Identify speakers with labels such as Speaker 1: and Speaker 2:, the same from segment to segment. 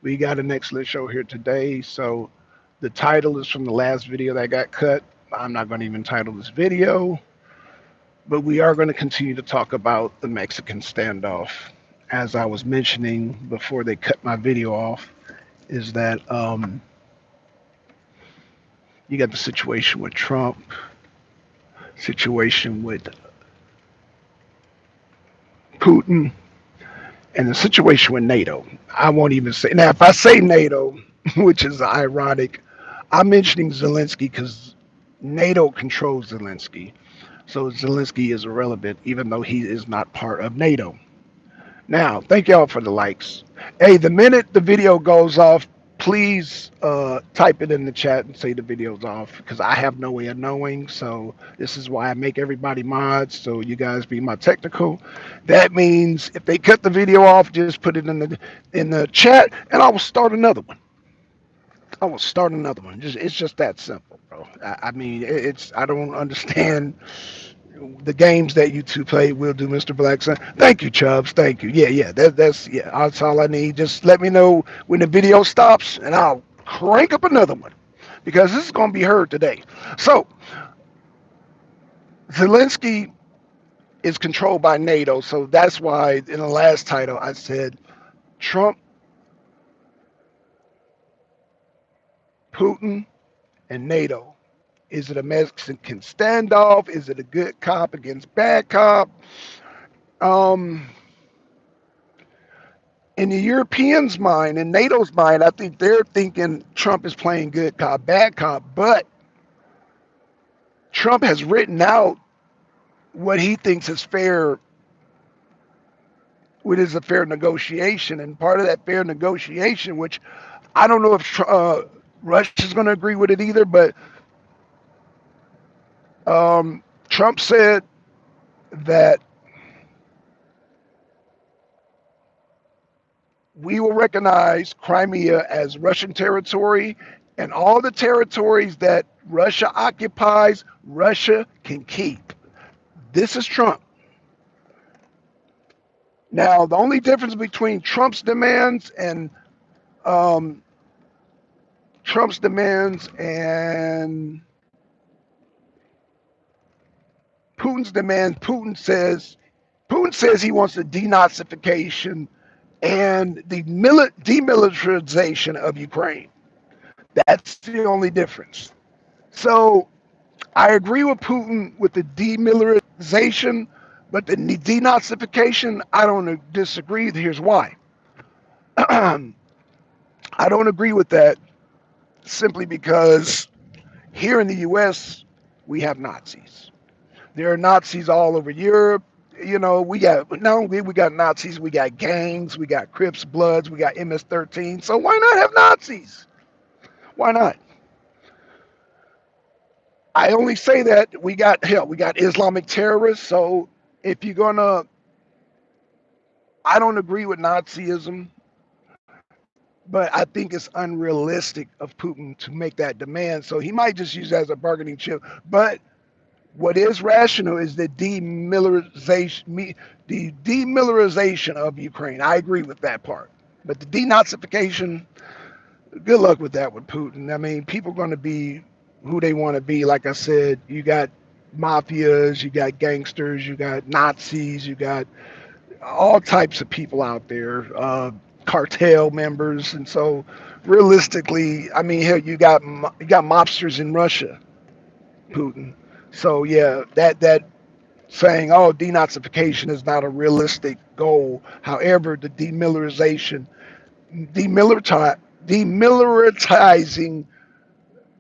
Speaker 1: We got an excellent show here today. So, the title is from the last video that got cut. I'm not going to even title this video, but we are going to continue to talk about the Mexican standoff. As I was mentioning before they cut my video off, is that you got the situation with Trump, situation with Putin, and the situation with NATO. I won't even say now. If I say NATO, which is ironic, I'm mentioning Zelensky because NATO controls Zelensky. So Zelensky is irrelevant, even though he is not part of NATO. Now, thank y'all for the likes. Hey, the minute the video goes off, please type it in the chat and say the video's off because I have no way of knowing. So this is why I make everybody mods. So you guys be my technical. That means if they cut the video off, just put it in the chat, and I will start another one. I will start another one. It's just that simple, bro. I mean, it's I don't understand the games that you two play. Will do, Mr. Blackson. Thank you, Chubbs. Thank you. Yeah. That's yeah. That's all I need. Just let me know when the video stops, and I'll crank up another one because this is going to be heard today. So Zelensky is controlled by NATO, so that's why in the last title I said Trump, Putin, and NATO. Is it a Mexican standoff? Is it a good cop against bad cop? Um, in the Europeans' mind, in NATO's mind, I think they're thinking Trump is playing good cop, bad cop. But Trump has written out what he thinks is fair, what is a fair negotiation. And part of that fair negotiation, which I don't know if Russia's going to agree with it either, but Trump said that we will recognize Crimea as Russian territory, and all the territories that Russia occupies, Russia can keep. This is Trump. Now, the only difference between um, Trump's demands and Putin's demands, Putin says he wants the denazification and the demilitarization of Ukraine. That's the only difference. So I agree with Putin with the demilitarization, but the denazification, I don't disagree. Here's why. I don't agree with that simply because here in the U.S., we have Nazis. There are Nazis all over Europe. You know, we got not only we got Nazis, we got gangs, we got Crips, Bloods, we got MS-13. So why not have Nazis? Why not? I only say that we got Islamic terrorists. So if you're gonna, I don't agree with Nazism, but I think it's unrealistic of Putin to make that demand. So he might just use that as a bargaining chip. But what is rational is the demilitarization of Ukraine. I agree with that part. But the denazification, good luck with that with Putin. I mean, people are going to be who they want to be. Like I said, you got mafias, you got gangsters, you got Nazis, you got all types of people out there, cartel members, and so realistically, I mean, hell, you got mobsters in Russia, Putin. So yeah, that saying, oh, denazification is not a realistic goal. However, the demilitarizing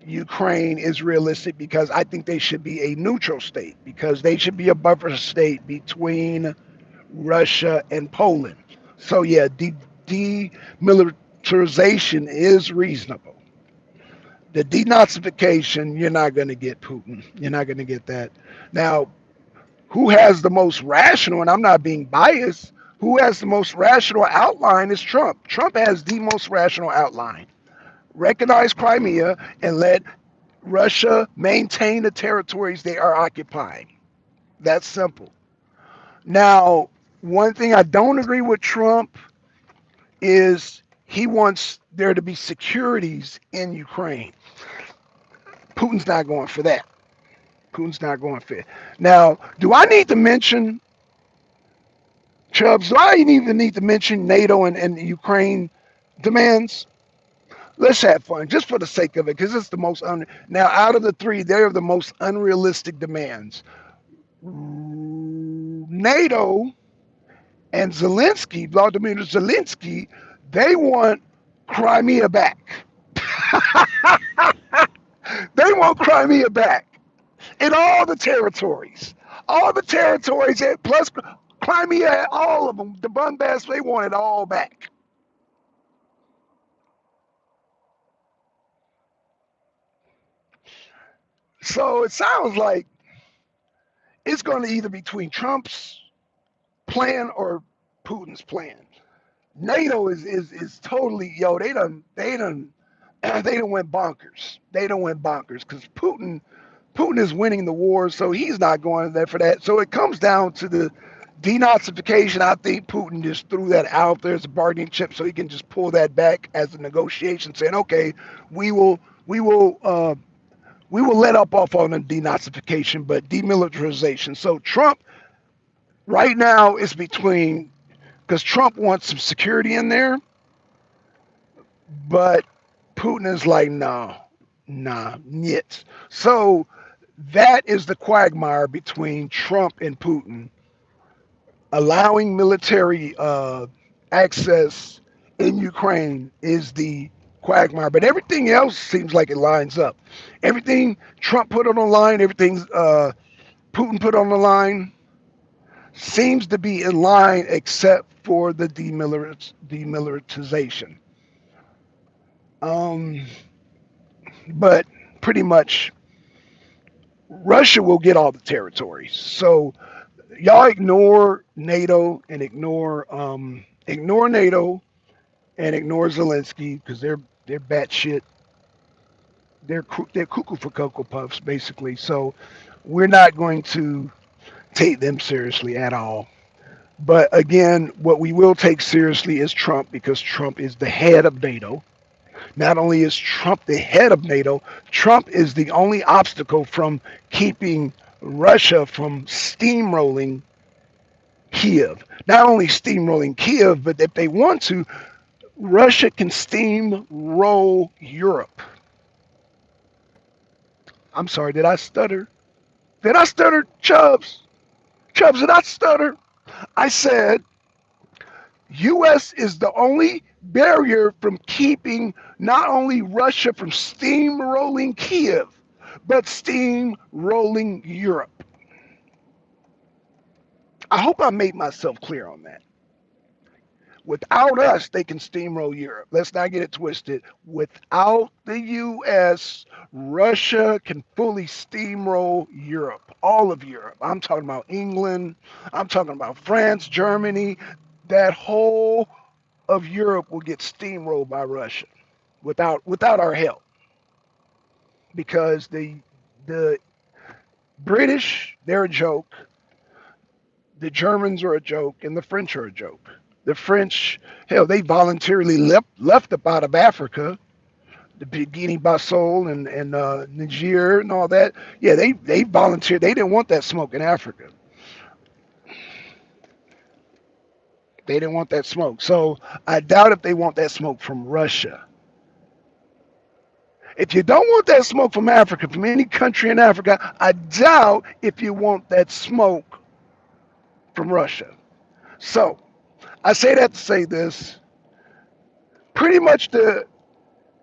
Speaker 1: Ukraine is realistic because I think they should be a neutral state because they should be a buffer state between Russia and Poland. So yeah, demilitarization is reasonable. The denazification, you're not going to get Putin. You're not going to get that. Now, who has the most rational, and I'm not being biased, who has the most rational outline is Trump. Trump has the most rational outline. Recognize Crimea and let Russia maintain the territories they are occupying. That's simple. Now, one thing I don't agree with Trump is He wants there to be securities in Ukraine. Putin's not going for that. Putin's not going for it. Now, do I need to mention, Chubbs, do I even need to mention NATO and Ukraine demands? Let's have fun, just for the sake of it, because it's the most now out of the three, they're the most unrealistic demands. NATO and Zelensky, Vladimir Zelensky, they want Crimea back. They want Crimea back in all the territories, plus Crimea, all of them, the Donbass, they want it all back. So it sounds like it's going to either be between Trump's plan or Putin's plan. NATO is totally, yo, they done went bonkers. They done went bonkers because Putin is winning the war, so he's not going there for that. So it comes down to the denazification. I think Putin just threw that out there as a bargaining chip, so he can just pull that back as a negotiation, saying, "Okay, we will, we will, we will let up off on the denazification, but demilitarization." So Trump right now is between, because Trump wants some security in there, but Putin is like, nah, nit. So that is the quagmire between Trump and Putin, allowing military access in Ukraine is the quagmire. But everything else seems like it lines up. Everything Trump put on the line, everything Putin put on the line, seems to be in line except for the demilitarization. Um, but pretty much Russia will get all the territories. So y'all ignore NATO and ignore NATO and ignore Zelensky because they're batshit. They're cuckoo for cocoa puffs basically. So we're not going to take them seriously at all. But again, what we will take seriously is Trump because Trump is the head of NATO. Not only is Trump the head of NATO, Trump is the only obstacle from keeping Russia from steamrolling Kiev. Not only steamrolling Kiev, but if they want to, Russia can steamroll Europe. I'm sorry, did I stutter? Did I stutter, Chubbs? Chubbs, did I stutter? I said U.S. is the only barrier from keeping not only Russia from steamrolling Kiev, but steamrolling Europe. I hope I made myself clear on that. Without us, they can steamroll Europe. Let's not get it twisted. Without the U.S., Russia can fully steamroll Europe, all of Europe. I'm talking about England. I'm talking about France, Germany. That whole of Europe will get steamrolled by Russia without our help, because the British, they're a joke. The Germans are a joke, and the French are a joke. The French, hell, they voluntarily left up out of Africa, the Guinea Bissau and Niger and all that. Yeah, they volunteered. They didn't want that smoke in Africa. They didn't want that smoke. So I doubt if they want that smoke from Russia. If you don't want that smoke from Africa, from any country in Africa, I doubt if you want that smoke from Russia. So I say that to say this. Pretty much the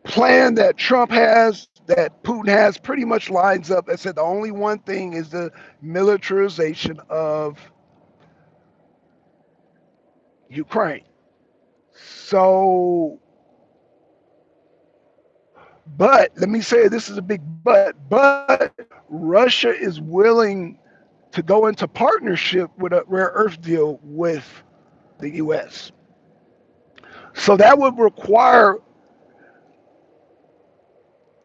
Speaker 1: plan that Trump has, that Putin has, pretty much lines up. I said the only one thing is the militarization of Ukraine. So, but let me say this is a big but Russia is willing to go into partnership with a rare earth deal with the US. So that would require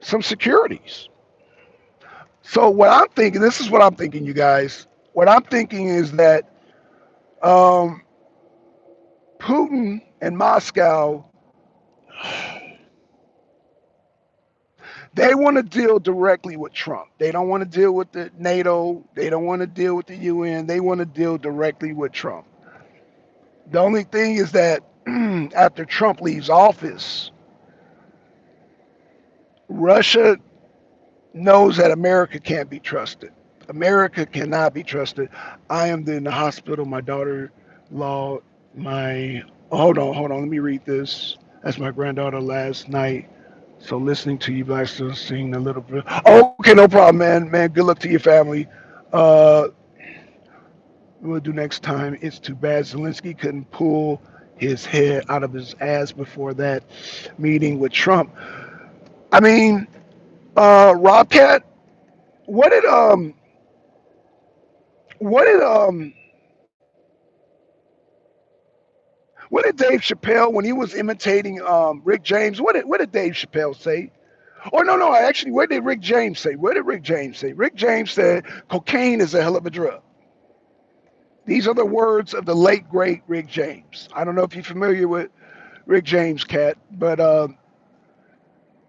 Speaker 1: some securities. So what I'm thinking, this is what I'm thinking, you guys. What I'm thinking is that um, Putin and Moscow They want to deal directly with Trump. They don't want to deal with the NATO. They don't want to deal with the UN. They want to deal directly with Trump. The only thing is that after Trump leaves office, Russia knows that America can't be trusted. America cannot be trusted. I am in the hospital. My daughter-in-law, my hold on. Let me read this. That's my granddaughter last night. So listening to you guys still sing a little bit. Oh, okay, no problem, man. Man, good luck to your family. Uh, we'll do next time. It's too bad Zelensky couldn't pull his head out of his ass before that meeting with Trump. I mean, Robcat, what did um what did what did Dave Chappelle when he was imitating Rick James? What did Dave Chappelle say? Or no, actually, what did Rick James say? What did Rick James say? Rick James said cocaine is a hell of a drug. These are the words of the late great Rick James. I don't know if you're familiar with Rick James, Cat, but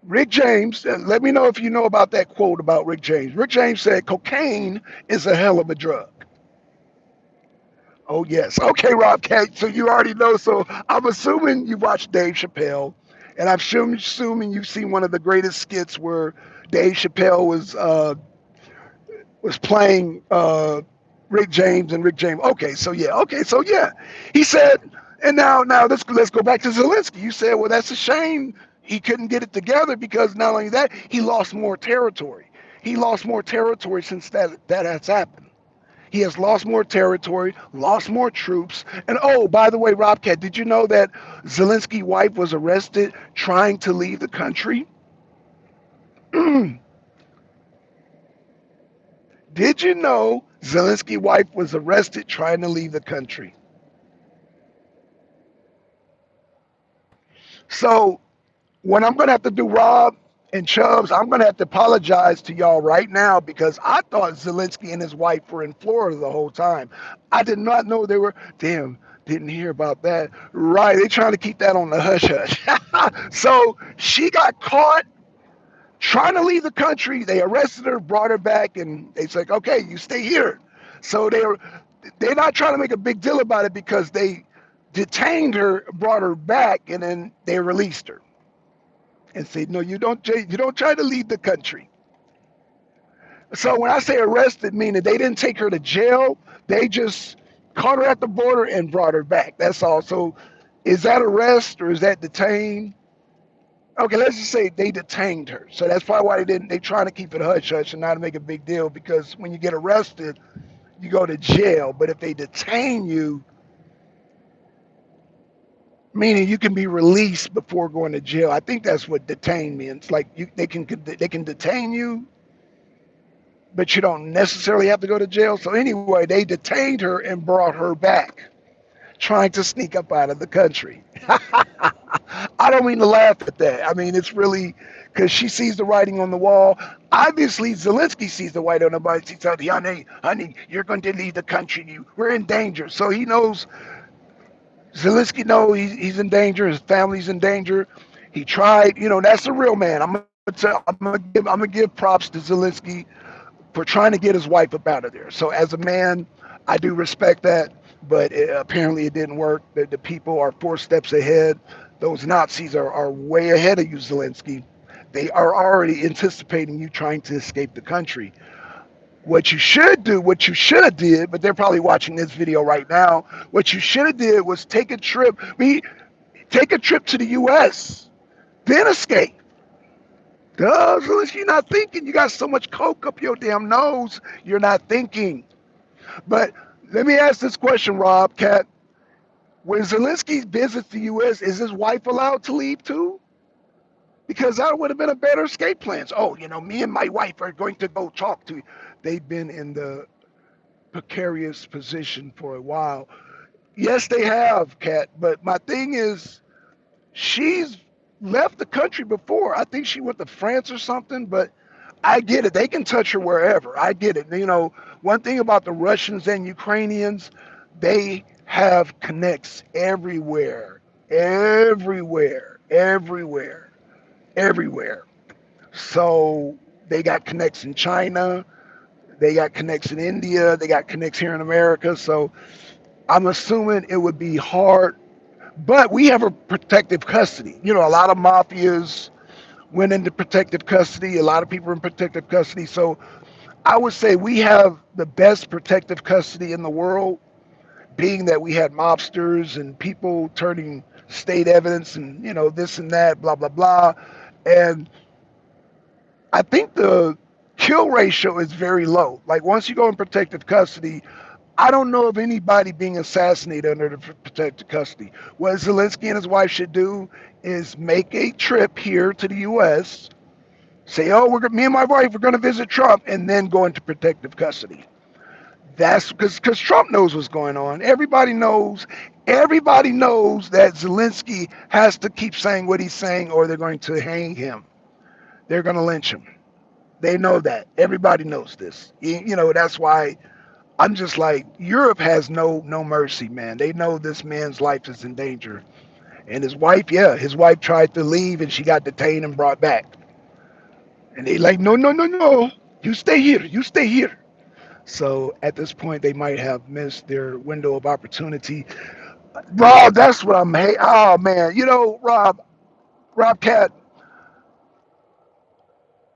Speaker 1: Rick James. Let me know if you know about that quote about Rick James. Rick James said cocaine is a hell of a drug. Oh yes. Okay, Rob Cat. So you already know. So I'm assuming you watched Dave Chappelle, and I'm assuming you've seen one of the greatest skits where Dave Chappelle was playing Rick James and Rick James. Okay, so yeah. Okay, so yeah. He said, and now let's go back to Zelensky. You said, well, that's a shame he couldn't get it together because not only that, he lost more territory. He lost more territory since that has happened. He has lost more territory, lost more troops. And oh, by the way, Robcat, did you know that Zelensky's wife was arrested trying to leave the country? Did you know Zelensky's wife was arrested trying to leave the country? So what I'm gonna have to do, Rob and Chubbs, I'm gonna have to apologize to y'all right now because I thought Zelensky and his wife were in Florida the whole time. I did not know they were. Damn, didn't hear about that. Right, they trying to keep that on the hush hush. So she got caught trying to leave the country. They arrested her, brought her back, and they said, "Okay, you stay here." So they're not trying to make a big deal about it because they detained her, brought her back, and then they released her and said, "No, you don't try to leave the country." So when I say arrested, meaning they didn't take her to jail, they just caught her at the border and brought her back. That's all. So is that arrest or is that detained? Okay, let's just say they detained her. So that's probably why they didn't. They trying to keep it hush hush and not to make a big deal because when you get arrested, you go to jail. But if they detain you, meaning you can be released before going to jail. I think that's what detain means. Like they can detain you, but you don't necessarily have to go to jail. So anyway, they detained her and brought her back, trying to sneak up out of the country. I don't mean to laugh at that. I mean it's really because she sees the writing on the wall. Obviously, Zelensky sees the writing on the wall. He said, honey, you're going to leave the country. We're in danger." So he knows Zelensky knows he's in danger. His family's in danger. He tried. That's a real man. I'm gonna give props to Zelensky for trying to get his wife up out of there. So as a man, I do respect that. But apparently it didn't work. The people are 4 steps ahead. Those Nazis are way ahead of you, Zelensky. They are already anticipating you trying to escape the country. What you should do, what you should have did, but they're probably watching this video right now. What you should have did was take a trip. Take a trip to the U.S. Then escape. Duh, you're not thinking. You got so much coke up your damn nose. You're not thinking. But let me ask this question, Rob, Cat. When Zelensky visits the U.S., is his wife allowed to leave too? Because that would have been a better escape plan. Oh, me and my wife are going to go talk to you. They've been in the precarious position for a while. Yes, they have, Kat. But my thing is, she's left the country before. I think she went to France or something. But I get it. They can touch her wherever. I get it. One thing about the Russians and Ukrainians, they have connects everywhere, everywhere, everywhere, everywhere. So they got connects in China, they got connects in India, they got connects here in America. So I'm assuming it would be hard, but we have a protective custody. You know, a lot of mafias went into protective custody, a lot of people are in protective custody. So I would say we have the best protective custody in the world, being that we had mobsters and people turning state evidence and, you know, this and that, blah, blah, blah. And I think the kill ratio is very low. Like once you go in protective custody, I don't know of anybody being assassinated under the protective custody. What Zelensky and his wife should do is make a trip here to the U.S., say, "Oh, me and my wife are going to visit Trump," and then go into protective custody. That's because Trump knows what's going on. Everybody knows that Zelensky has to keep saying what he's saying, or they're going to hang him. They're going to lynch him. They know that. Everybody knows this. You know, that's why I'm just like, Europe has no mercy, man. They know this man's life is in danger. And his wife, yeah, his wife tried to leave and she got detained and brought back. And they like, no, no, no, no. You stay here. You stay here. So at this point, they might have missed their window of opportunity. Rob, that's what I'm. Hey, oh man, you know, Rob Cat,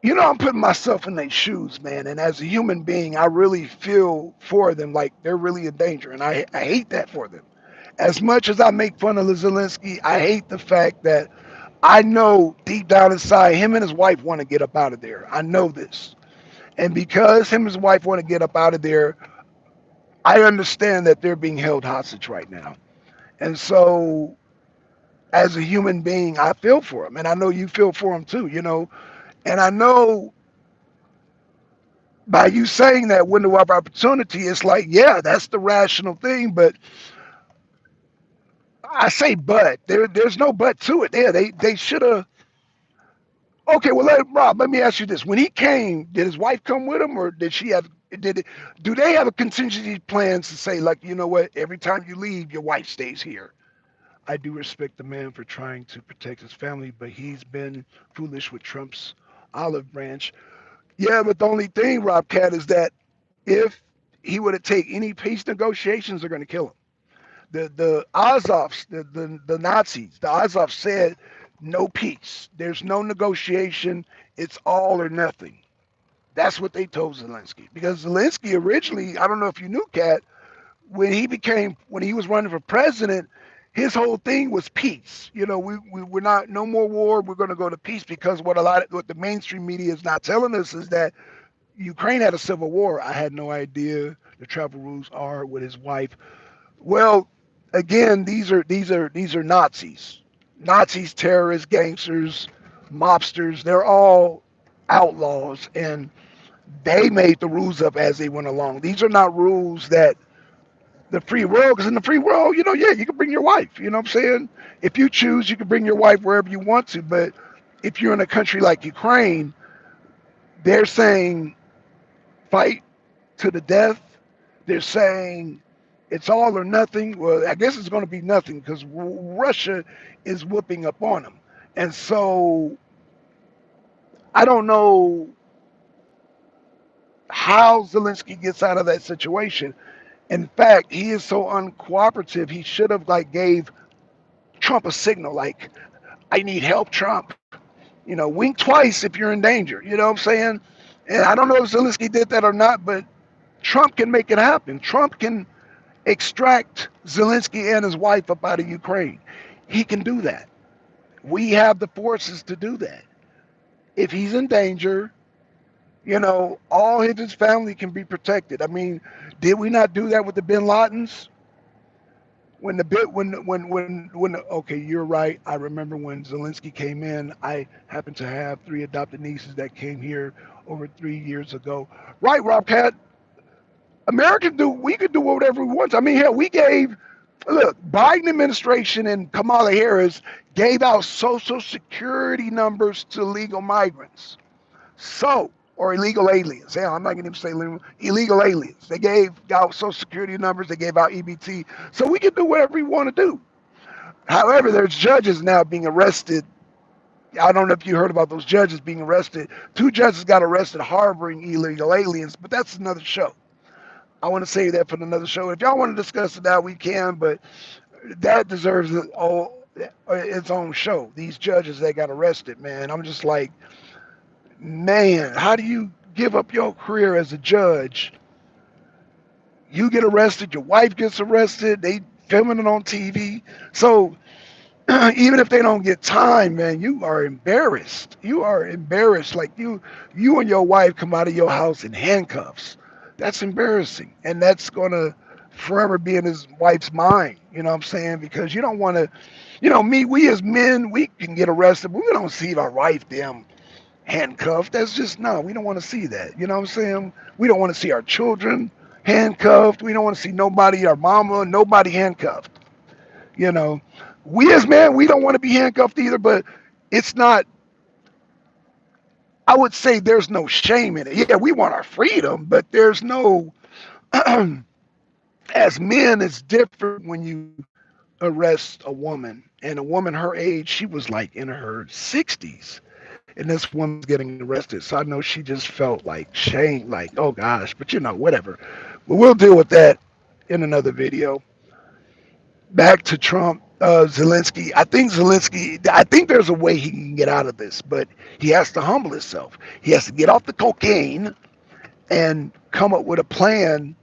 Speaker 1: you know, I'm putting myself in their shoes, man. And as a human being, I really feel for them, like they're really in danger, and I hate that for them. As much as I make fun of Zelensky, I hate the fact that I know deep down inside him and his wife want to get up out of there. I know this. And because him and his wife want to get up out of there, I understand that they're being held hostage right now. And so, as a human being, I feel for him. And I know you feel for him too, you know. And I know by you saying that window of opportunity, it's like, yeah, that's the rational thing. But I say, but there's no but to it. Yeah, they should have. Okay, well, Rob, let me ask you this: when he came, did his wife come with him, or did she have? Did it, do they have a contingency plans to say, like, you know what? Every time you leave, your wife stays here. I do respect the man for trying to protect his family, but he's been foolish with Trump's olive branch. Yeah, but the only thing, Rob Cat, is that if he were to take any peace negotiations, they're going to kill him. The Azovs, the Nazis, the Azov said no peace. There's no negotiation. It's all or nothing. That's what they told Zelensky. Because Zelensky originally, I don't know if you knew, Cat, when he was running for president, his whole thing was peace. You know, we're not no more war. We're going to go to peace because what the mainstream media is not telling us is that Ukraine had a civil war. I had no idea the travel rules are with his wife. Well, again, these are Nazis, terrorists, gangsters, mobsters. They're all outlaws, and they made the rules up as they went along. These are not rules that the free world, because in the free world, you know, yeah, you can bring your wife. You know what I'm saying? If you choose, you can bring your wife wherever you want to. But if you're in a country like Ukraine, they're saying fight to the death. They're saying it's all or nothing. Well, I guess it's going to be nothing because Russia is whooping up on them. And so I don't know how Zelensky gets out of that situation. In fact, he is so uncooperative. He should have like gave Trump a signal, like, I need help, Trump. You know, wink twice if you're in danger. You know what I'm saying? And I don't know if Zelensky did that or not, but Trump can make it happen. Trump can extract Zelensky and his wife up out of Ukraine. He can do that. We have the forces to do that. If he's in danger, you know, all of his family can be protected. I mean, did we not do that with the Bin Ladens? When the bit when okay, you're right. I remember when Zelensky came in. I happened to have three adopted nieces that came here over 3 years ago. Right, Rob Cat? We could do whatever we want. I mean, hell, we gave look, Biden administration and Kamala Harris gave out social security numbers to legal migrants. So, or illegal aliens. Yeah, I'm not going to even say illegal aliens. They gave out social security numbers. They gave out EBT. So we can do whatever we want to do. However, there's judges now being arrested I don't know if you heard about those judges being arrested. Two judges got arrested harboring illegal aliens, but that's another show. I want to save that for another show. If y'all want to discuss it now, we can, but that deserves its own show. These judges that got arrested, man. I'm just like, man, how do you give up your career as a judge? You get arrested, your wife gets arrested, they filming it on TV. So even if they don't get time, man, you are embarrassed. You are embarrassed. Like you and your wife come out of your house in handcuffs. That's embarrassing. And that's gonna forever be in his wife's mind. You know what I'm saying? Because you don't wanna, we as men, we can get arrested, but we don't see our wife damn handcuffed. That's just no, we don't want to see that. You know what I'm saying? We don't want to see our children handcuffed. We don't want to see nobody, our mama, nobody handcuffed. You know, we as men, we don't want to be handcuffed either, but it's not, I would say there's no shame in it. Yeah, we want our freedom, but there's no, as men, it's different when you arrest a woman. And a woman her age, she was like in her 60s. And this woman's getting arrested. So I know she just felt like shame, like, oh gosh, but whatever. But we'll deal with that in another video. Back to Trump, Zelensky. I think there's a way he can get out of this, but he has to humble himself. He has to get off the cocaine and come up with a plan.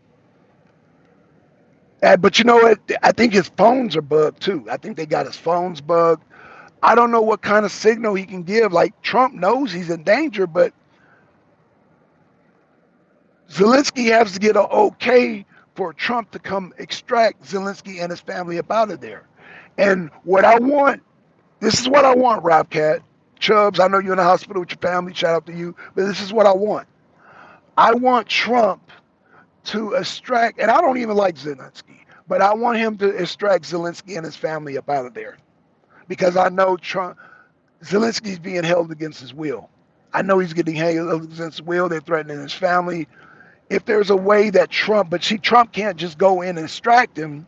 Speaker 1: But you know what? I think his phones are bugged too. I think they got his phones bugged. I don't know what kind of signal he can give. Like Trump knows he's in danger, but Zelensky has to get an okay for Trump to come extract Zelensky and his family up out of there. And what I want, this is what I want, Robcat. Chubbs, I know you're in the hospital with your family. Shout out to you. But this is what I want. I want Trump to extract, and I don't even like Zelensky, but I want him to extract Zelensky and his family up out of there. Because I know Zelensky's being held against his will. I know he's getting held against his will. They're threatening his family. If there's a way that Trump can't just go in and extract him.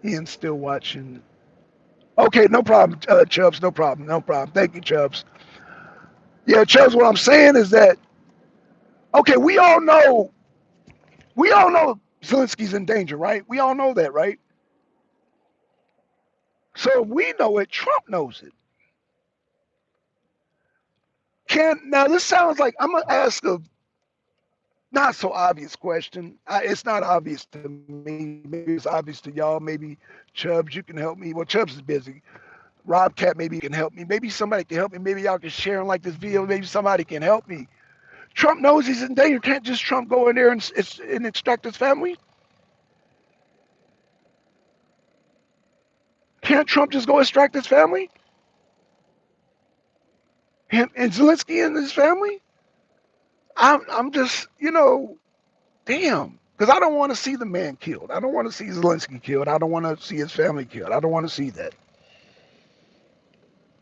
Speaker 1: Ian's still watching. Okay, no problem, Chubbs. No problem. No problem. Thank you, Chubbs. Yeah, Chubbs, what I'm saying is that, okay, we all know Zelensky's in danger, right? We all know that, right? So we know it. Trump knows it. Now this sounds like I'm gonna ask a not so obvious question. It's not obvious to me. Maybe it's obvious to y'all. Maybe Chubbs, you can help me. Well, Chubbs is busy. Rob Cat, maybe you can help me. Maybe somebody can help me. Maybe y'all can share and like this video. Maybe somebody can help me. Trump knows he's in danger. Can't just Trump go in there and extract his family? Can't Trump just go extract his family? Him and Zelensky and his family? I'm just, damn. Because I don't want to see the man killed. I don't want to see Zelensky killed. I don't want to see his family killed. I don't want to see that.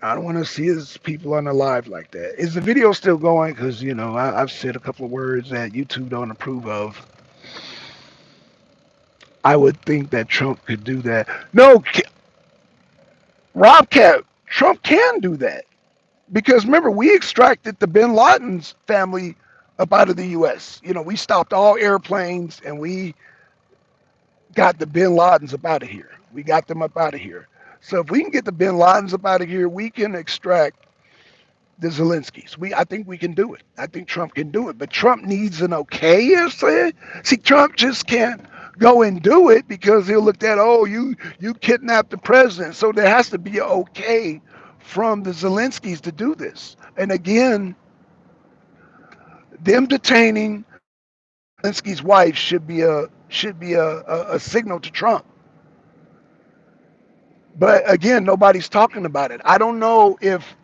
Speaker 1: I don't want to see his people unalive like that. Is the video still going? Because, I've said a couple of words that YouTube don't approve of. I would think that Trump could do that. No, Rob Cat, Trump can do that. Because remember, we extracted the bin Laden's family up out of the U.S. We stopped all airplanes and we got the bin Ladens up out of here. We got them up out of here. So if we can get the bin Ladens up out of here, we can extract the Zelenskys. I think we can do it. I think Trump can do it. But Trump needs an okay, you say? See, Trump just can't go and do it because he'll look at, oh, you kidnapped the president. So there has to be an okay from the Zelenskys to do this. And again, them detaining Zelensky's wife should be a signal to Trump. But again, nobody's talking about it. I don't know if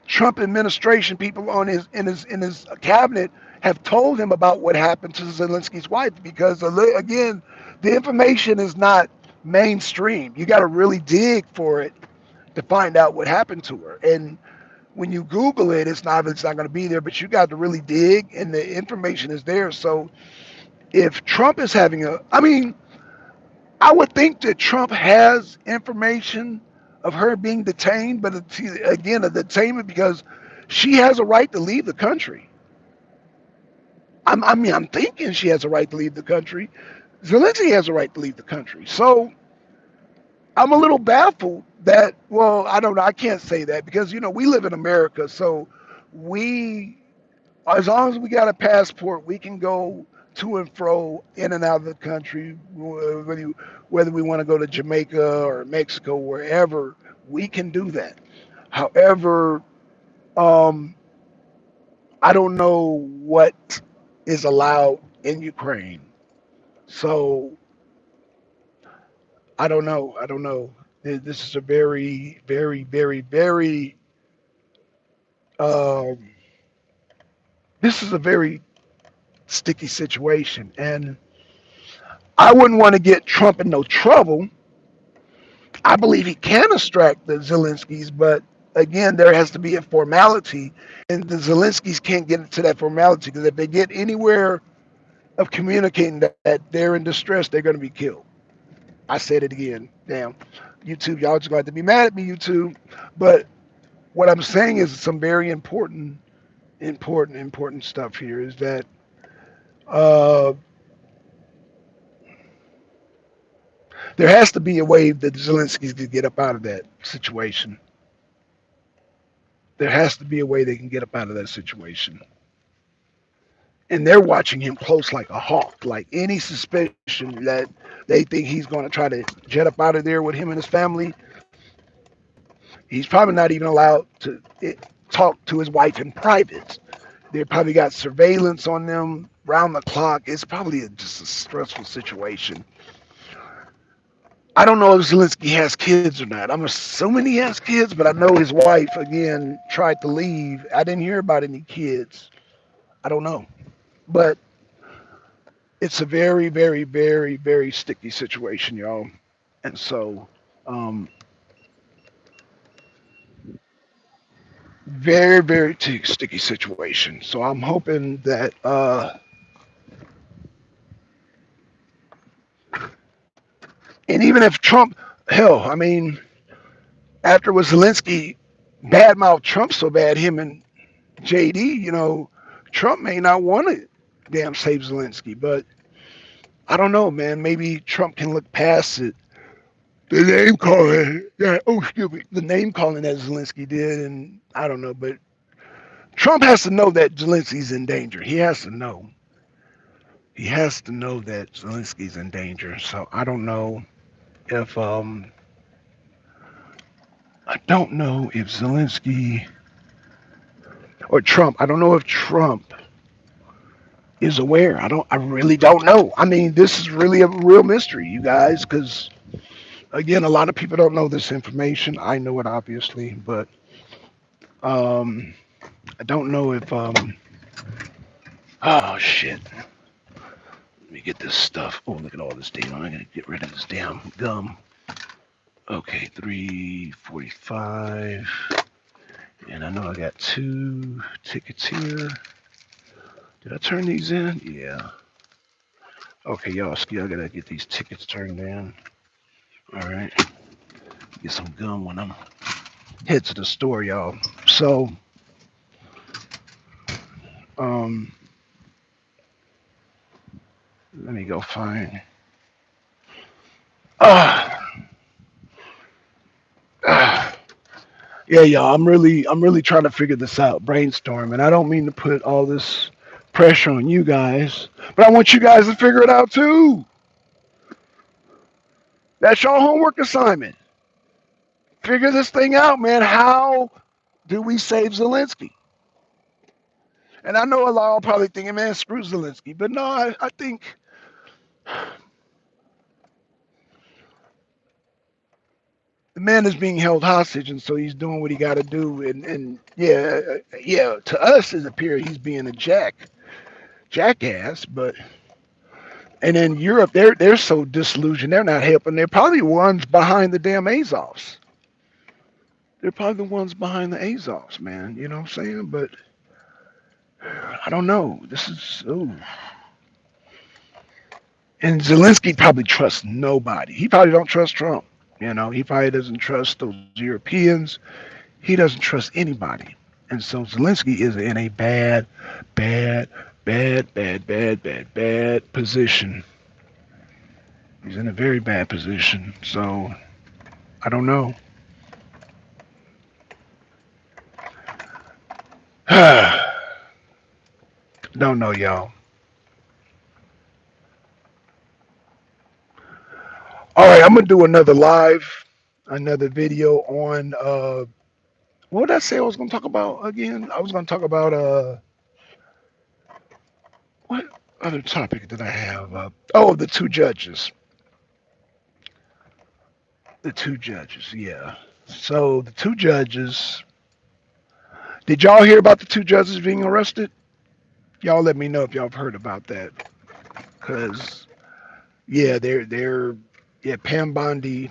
Speaker 1: Trump administration people in his cabinet have told him about what happened to Zelensky's wife because again, the information is not mainstream. You got to really dig for it to find out what happened to her. And when you Google it, it's not going to be there, but you got to really dig, and the information is there. So if Trump is having I would think that Trump has information of her being detained, but again, a detainment because she has a right to leave the country. I'm thinking she has a right to leave the country. Zelensky has a right to leave the country. So I'm a little baffled that, well, I don't know. I can't say that because, we live in America. So we, as long as we got a passport, we can go to and fro in and out of the country, whether we want to go to Jamaica or Mexico, wherever, we can do that. However, um, I don't know what is allowed in Ukraine. So I don't know. I don't know. This is a very, very, very, very, um, this is a very sticky situation. And I wouldn't want to get Trump in no trouble. I believe he can extract the Zelenskys, but again, there has to be a formality, and the Zelenskys can't get into that formality because if they get anywhere of communicating that they're in distress, they're going to be killed. I said it again. Damn. YouTube, y'all just going to have to be mad at me, YouTube. But what I'm saying is some very important stuff here is that uh, there has to be a way that the Zelenskys can get up out of that situation. There has to be a way they can get up out of that situation. And they're watching him close like a hawk. Like any suspicion that they think he's going to try to jet up out of there with him and his family, he's probably not even allowed to talk to his wife in private. They probably got surveillance on them round the clock. It's probably just a stressful situation. I don't know if Zelensky has kids or not. I'm assuming he has kids, but I know his wife again tried to leave. I didn't hear about any kids. I don't know, but it's a very, very, very, very sticky situation, y'all. And so, um, very, very sticky situation. So I'm hoping that, and even if Trump, hell, I mean, after was Zelensky badmouthed Trump so bad, him and JD, Trump may not want to damn save Zelensky, but I don't know, man. Maybe Trump can look past it. The name calling, yeah, oh, excuse me, the name calling that Zelensky did, and I don't know, but Trump has to know that Zelensky's in danger. He has to know. He has to know that Zelensky's in danger. So I don't know if I don't know if Zelensky or Trump. I don't know if Trump is aware. I really don't know. I mean, this is really a real mystery, you guys, because again, a lot of people don't know this information. I know it obviously, but um, I don't know if oh shit. Let me get this stuff. Oh, look at all this damn. I gotta get rid of this damn gum. Okay, 345. And I know I got 2 tickets here. Did I turn these in? Yeah. Okay, y'all, I gotta get these tickets turned in. All right. Get some gum when I'm head to the store, y'all. So, um, let me go find. Ah, ah. Yeah, y'all. I'm really trying to figure this out, brainstorm, and I don't mean to put all this pressure on you guys, but I want you guys to figure it out too. That's your homework assignment. Figure this thing out, man. How do we save Zelensky? And I know a lot are probably thinking, man, screw Zelensky. But no, I think the man is being held hostage, and so he's doing what he got to do. And yeah, yeah, to us it appears he's being a jackass. But and in Europe, they're so disillusioned, they're not helping. They're probably the ones behind the damn Azovs. They're probably the ones behind the Azovs, man. You know what I'm saying? But I don't know. This is ooh. And Zelensky probably trusts nobody. He probably don't trust Trump. He probably doesn't trust those Europeans. He doesn't trust anybody. And so Zelensky is in a bad, bad, bad position. He's in a very bad position. So I don't know. Don't know, y'all. All right, I'm gonna do another live, another video on what did I say I was gonna talk about again? I was gonna talk about what other topic did I have? Oh, the two judges. The two judges, yeah. So the two judges. Did y'all hear about the two judges being arrested? Y'all let me know if y'all have heard about that. Cause yeah, they're yeah, Pam Bondi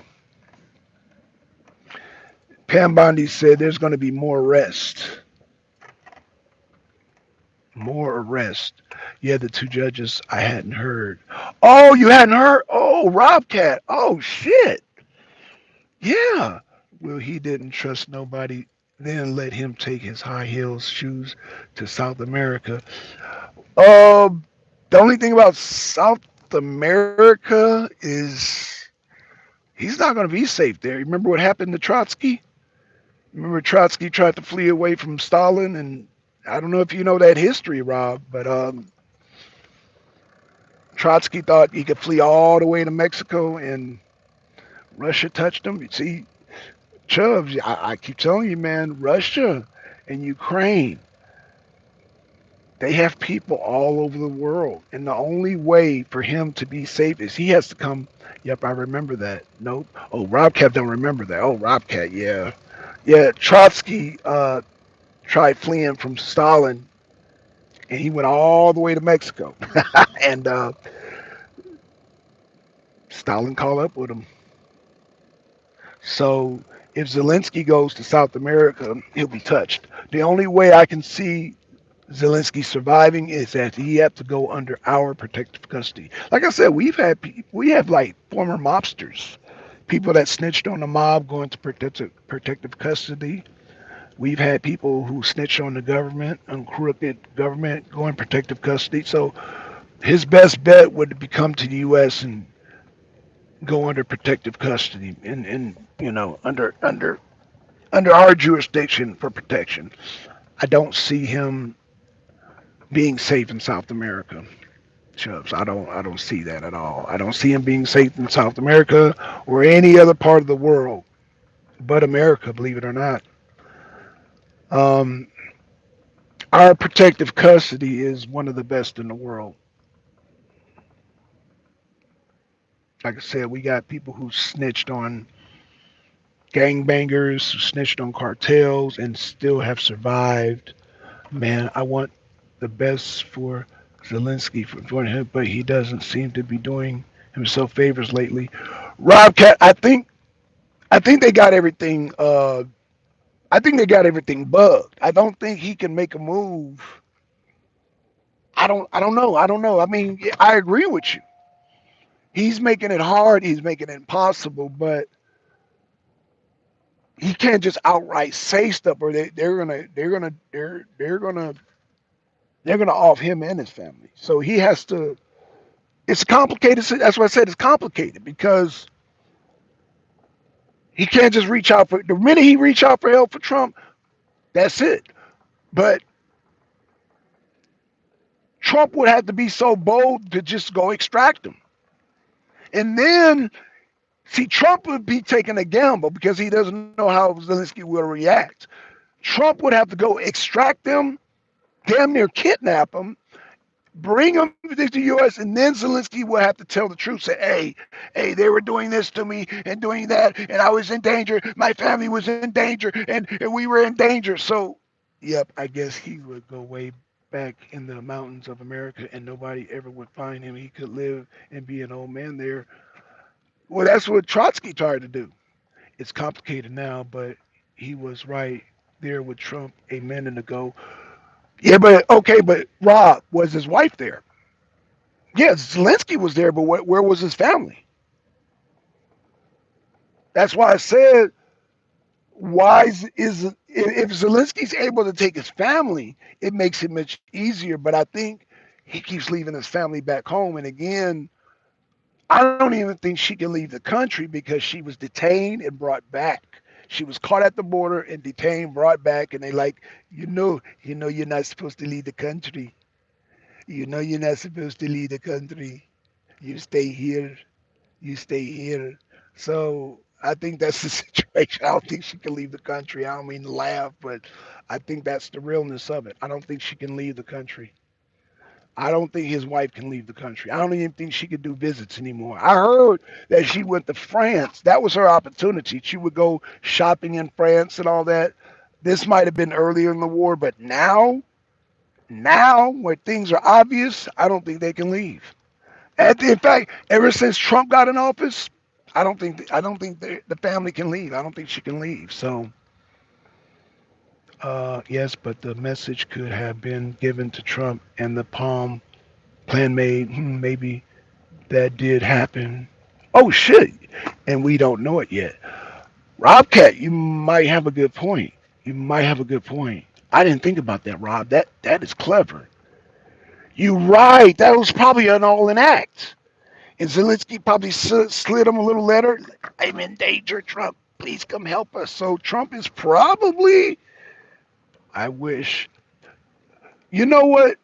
Speaker 1: said there's gonna be more arrests. More arrest. Yeah, the two judges I hadn't heard. Oh, you hadn't heard? Oh, Robcat. Oh shit. Yeah. Well, he didn't trust nobody. Then let him take his high heels shoes to South America. Um, the only thing about South America is he's not going to be safe there. Remember what happened to Trotsky? Remember Trotsky tried to flee away from Stalin, and I don't know if you know that history, Rob, but Trotsky thought he could flee all the way to Mexico, and Russia touched him. You see, Chubbs, I keep telling you, man, Russia and Ukraine, they have people all over the world. And the only way for him to be safe is he has to come. Yep, I remember that. Nope. Oh, Robcat don't remember that. Oh, Robcat, yeah. Yeah, Trotsky tried fleeing from Stalin, and he went all the way to Mexico. And Stalin caught up with him. So if Zelensky goes to South America, he'll be touched. The only way I can see Zelensky surviving is that he have to go under our protective custody. Like I said, we have like former mobsters, people that snitched on the mob going to protective custody. We've had people who snitch on the government, on crooked government, going protective custody. So his best bet would be come to the U.S. and go under protective custody, and under our jurisdiction for protection. I don't see him being safe in South America. Chubbs. I don't see that at all. I don't see him being safe in South America or any other part of the world but America, believe it or not. Um, our protective custody is one of the best in the world. Like I said, we got people who snitched on gangbangers, who snitched on cartels, and still have survived. Man, I want the best for Zelensky for him, but he doesn't seem to be doing himself favors lately. Rob Cat, I think they got everything. I think they got everything bugged. I don't think he can make a move. I don't know. I don't know. I mean, yeah, I agree with you. He's making it hard. He's making it impossible. But he can't just outright say stuff, or they're gonna off him and his family. So he has to. It's complicated. That's what I said. It's complicated because he can't just reach out for. The minute he reach out for help for Trump, that's it. But Trump would have to be so bold to just go extract him. And then, see, Trump would be taking a gamble because he doesn't know how Zelensky will react. Trump would have to go extract them, damn near kidnap them, bring them to the U.S., and then Zelensky will have to tell the truth. Say, hey, they were doing this to me and doing that, and I was in danger. My family was in danger, and we were in danger. So, yep, I guess he would go way back in the mountains of America, and nobody ever would find him. He could live and be an old man there. Well, that's what Trotsky tried to do. It's complicated now, but he was right there with Trump a minute ago. Yeah, but okay, but Rob, was his wife there? Yeah, Zelensky was there, but where was his family? That's why I said, why is if Zelensky's able to take his family, it makes it much easier. But I think he keeps leaving his family back home. And again, I don't even think she can leave the country because she was detained and brought back. She was caught at the border and detained, brought back, and they like, you're not supposed to leave the country. You're not supposed to leave the country. You stay here. You stay here. So I think that's the situation. I don't think she can leave the country. I don't mean to laugh, but I think that's the realness of it. I don't think she can leave the country. I don't think his wife can leave the country. I don't even think she could do visits anymore. I heard that she went to France. That was her opportunity. She would go shopping in France and all that. This might have been earlier in the war, but now where things are obvious, I don't think they can leave. In fact, ever since Trump got in office, I don't think the family can leave. I don't think she can leave. So yes, but the message could have been given to Trump and the Palm plan made. Maybe that did happen. Oh shit, and we don't know it yet. Robcat, you might have a good point. You might have a good point. I didn't think about that, Rob. That is clever. You're right. That was probably an all-in act. And Zelensky probably slid him a little letter. Like, I'm in danger, Trump. Please come help us. So Trump is probably. I wish. You know what,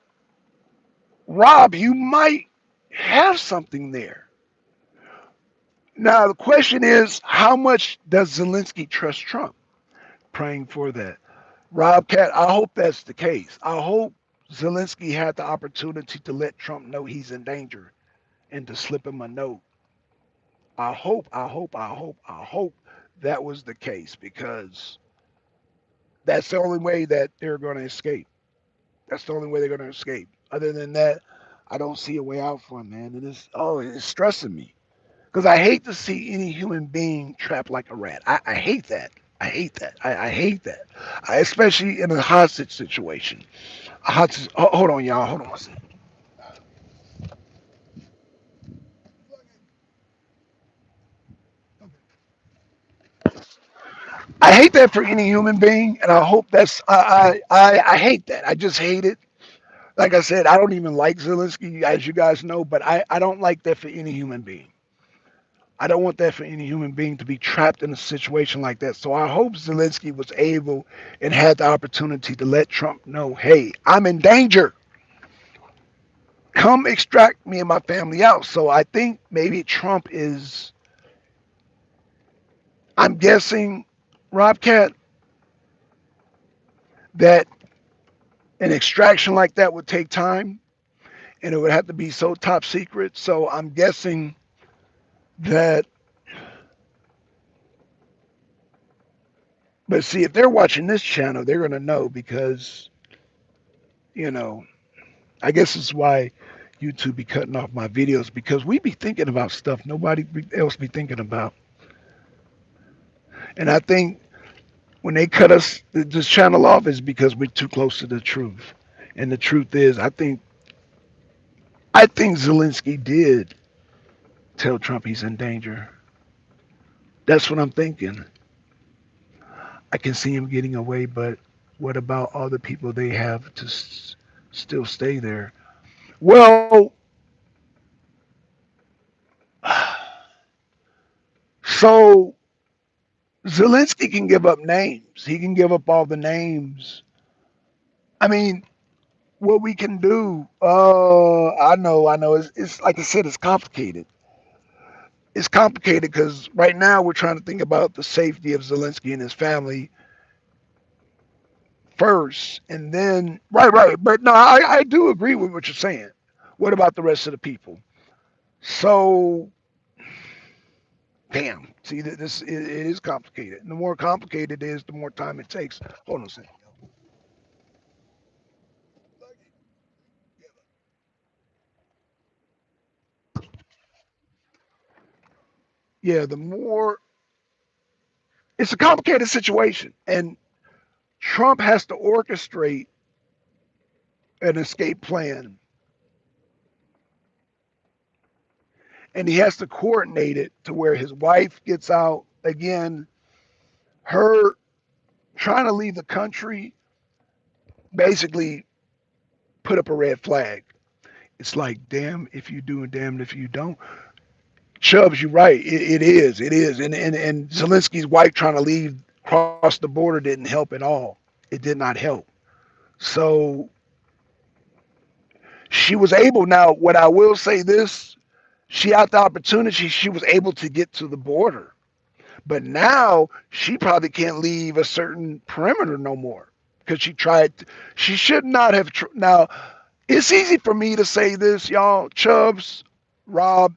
Speaker 1: Rob? You might have something there. Now the question is, how much does Zelensky trust Trump? Praying for that. Rob Cat, I hope that's the case. I hope Zelensky had the opportunity to let Trump know he's in danger and to slip him a note. I hope that was the case because that's the only way that they're going to escape. That's the only way they're going to escape. Other than that, I don't see a way out for him, man. It's stressing me because I hate to see any human being trapped like a rat. I hate that. I hate that. I hate that. Especially in a hostage situation. A hostage. Hold on, y'all. Hold on one second. I hate that for any human being, and I hope that's. I hate that. I just hate it. Like I said, I don't even like Zelensky, as you guys know, but I don't like that for any human being. I don't want that for any human being to be trapped in a situation like that. So I hope Zelensky was able and had the opportunity to let Trump know, hey, I'm in danger. Come extract me and my family out. So I think maybe Trump is, I'm guessing, Rob Cat, that an extraction like that would take time and it would have to be so top secret. So I'm guessing that, but see, if they're watching this channel, they're going to know because, you know, I guess it's why YouTube be cutting off my videos because we be thinking about stuff nobody else be thinking about. And I think when they cut us this channel off is because we're too close to the truth. And the truth is, I think Zelensky did tell Trump he's in danger. That's what I'm thinking. I can see him getting away, but what about all the people they have to still stay there? Well, so Zelensky can give up names. He can give up all the names. I mean, what we can do, I know. It's like I said, it's complicated. It's complicated because right now we're trying to think about the safety of Zelensky and his family first, and then right. But no, I do agree with what you're saying. What about the rest of the people? So, damn. See, it is complicated. And the more complicated it is, the more time it takes. Hold on a second. Yeah, the more it's a complicated situation, and Trump has to orchestrate an escape plan, and he has to coordinate it to where his wife gets out, again, her trying to leave the country basically put up a red flag. It's like, damn if you do and damn if you don't. Chubbs, you're right. It is. It is. And Zelensky's wife trying to leave cross the border didn't help at all. It did not help. So she was able. Now, what I will say this, she had the opportunity. She was able to get to the border. But now she probably can't leave a certain perimeter no more because she tried. She should not have. Now, it's easy for me to say this, y'all. Chubbs, Rob,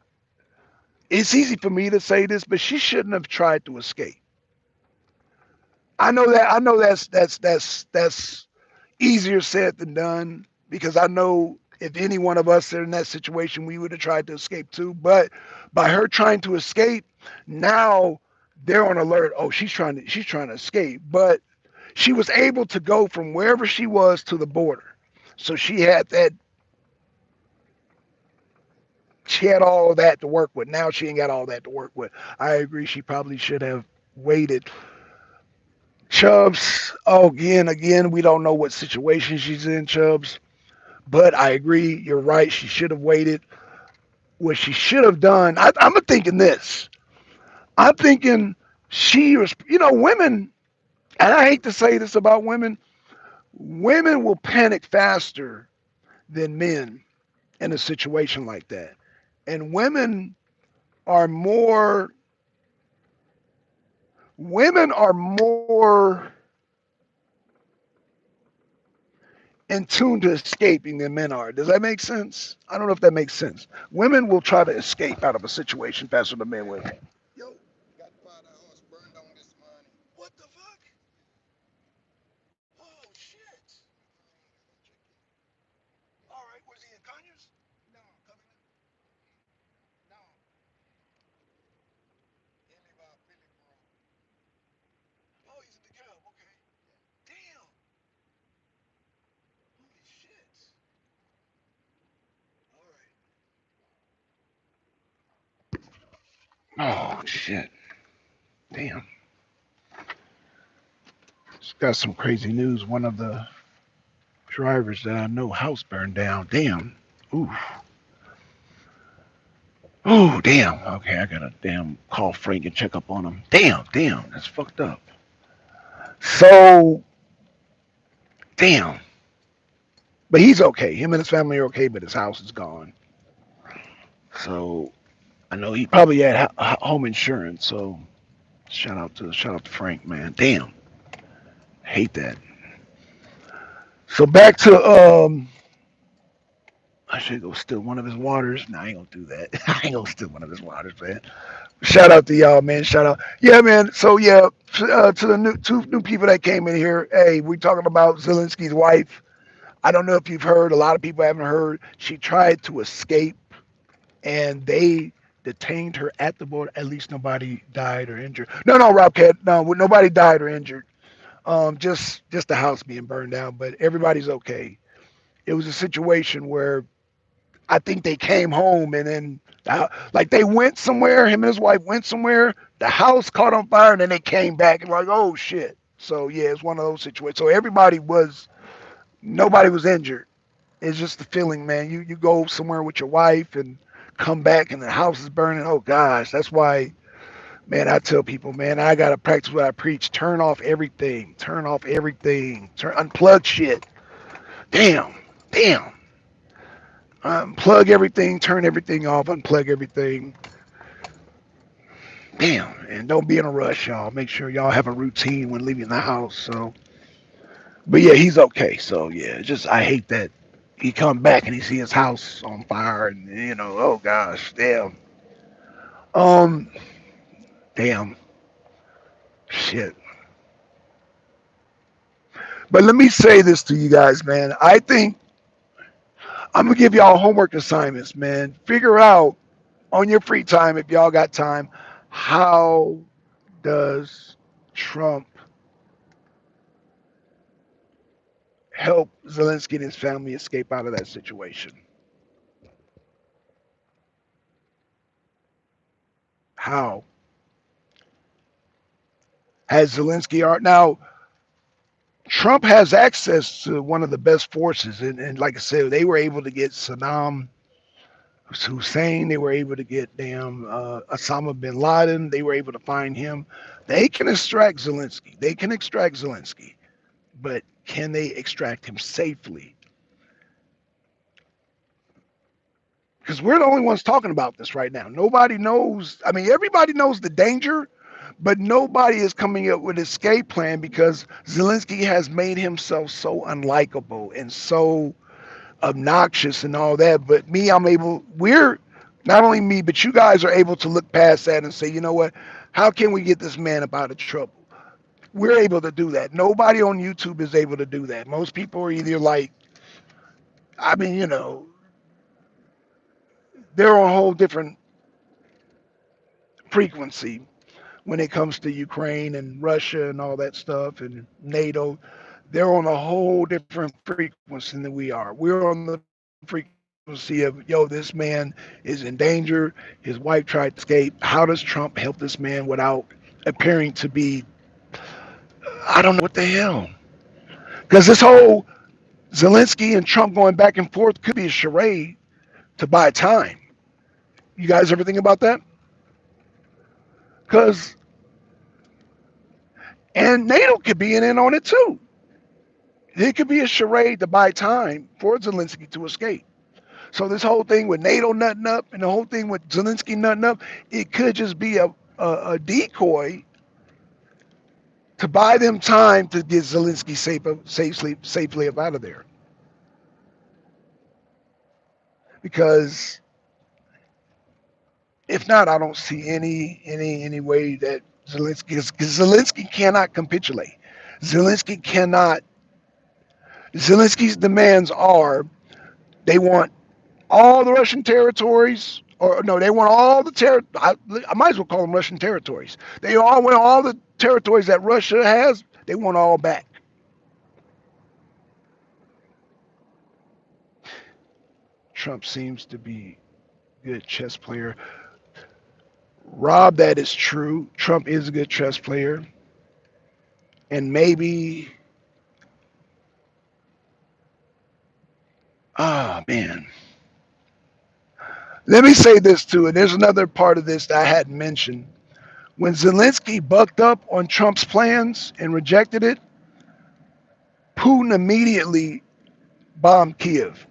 Speaker 1: it's easy for me to say this, but she shouldn't have tried to escape. I know that. I know that's easier said than done because I know if any one of us are in that situation, we would have tried to escape too. But by her trying to escape, now they're on alert. Oh, she's trying to escape, but she was able to go from wherever she was to the border. So she had all of that to work with. Now she ain't got all that to work with. I agree. She probably should have waited. Chubbs, oh, again, we don't know what situation she's in, Chubbs. But I agree. You're right. She should have waited. What she should have done, I'm thinking this. I'm thinking she was, women, and I hate to say this about women, women will panic faster than men in a situation like that. And are more, women are more in tune to escaping than men are. Does that make sense? I don't know if that makes sense. Women will try to escape out of a situation faster than men will. Yo, got $5 burned on this money. What the fuck? Oh shit! All right, was he in Conyers? No, coming. No, he live out Philly, bro. Oh, he's in the cab. Okay. Damn. Holy shit. All right. Oh shit. Damn. Just got some crazy news. One of the drivers that I know house burned down. Damn. Ooh. Oh, damn. Okay, I gotta damn call Frank and check up on him. Damn. That's fucked up. So, damn. But he's okay. Him and his family are okay, but his house is gone. So, I know he probably had home insurance. So, shout out to Frank, man. Damn. Hate that. So back to I should go steal one of his waters. No, I ain't gonna do that. I ain't gonna steal one of his waters, man. Shout out to y'all, man. Shout out. Yeah, man. So yeah, to the two new people that came in here. Hey, we talking about Zelensky's wife. I don't know if you've heard. A lot of people haven't heard. She tried to escape, and they detained her at the border. At least nobody died or injured. No, Robcat. No, nobody died or injured. Just the house being burned down, but everybody's okay. It was a situation where I think they came home and then like they went somewhere. Him and his wife went somewhere. The house caught on fire and then they came back and like, oh shit. So yeah, it's one of those situations. So nobody was injured. It's just the feeling, man. You go somewhere with your wife and come back and the house is burning. Oh gosh, that's why, man. I tell people, man, I gotta practice what I preach. Turn off everything. Turn off everything. Unplug shit. Damn, damn. Unplug everything. Turn everything off. Unplug everything. Damn, and don't be in a rush, y'all. Make sure y'all have a routine when leaving the house. So, but yeah, he's okay. So yeah, just I hate that he come back and he see his house on fire, and oh gosh, damn, um, damn, shit. But let me say this to you guys, man. I think I'm gonna give y'all homework assignments, man. Figure out on your free time, if y'all got time, how does Trump help Zelensky and his family escape out of that situation? How? Has Zelensky art now? Trump has access to one of the best forces, and like I said, they were able to get Saddam Hussein. They were able to get Osama bin Laden. They were able to find him. They can extract Zelensky. They can extract Zelensky, but can they extract him safely? Because we're the only ones talking about this right now. Nobody knows. I mean, everybody knows the danger, but nobody is coming up with an escape plan because Zelensky has made himself so unlikable and so obnoxious and all that. But me, we're not only me, but you guys are able to look past that and say, you know what? How can we get this man up out of trouble? We're able to do that. Nobody on YouTube is able to do that. Most people are either like, I mean, they're on a whole different frequency when it comes to Ukraine and Russia and all that stuff and NATO. They're on a whole different frequency than we are. We're on the frequency of, yo, this man is in danger. His wife tried to escape. How does Trump help this man without appearing to be, I don't know what the hell? Because this whole Zelensky and Trump going back and forth could be a charade to buy time. You guys ever think about that? Because, and NATO could be in on it too. It could be a charade to buy time for Zelensky to escape. So this whole thing with NATO nutting up and the whole thing with Zelensky nutting up, it could just be a decoy to buy them time to get Zelensky safely up out of there. Because if not, I don't see any way that Zelensky cannot capitulate. Zelensky cannot. Zelensky's demands are they want all the Russian territories, or no, they want all the I might as well call them Russian territories. They all want all the territories that Russia has. They want all back. Trump seems to be a good chess player. Rob, that is true. Trump is a good chess player, and maybe, ah, man. Let me say this too, and there's another part of this that I hadn't mentioned. When Zelensky bucked up on Trump's plans and rejected it, Putin immediately bombed Kiev.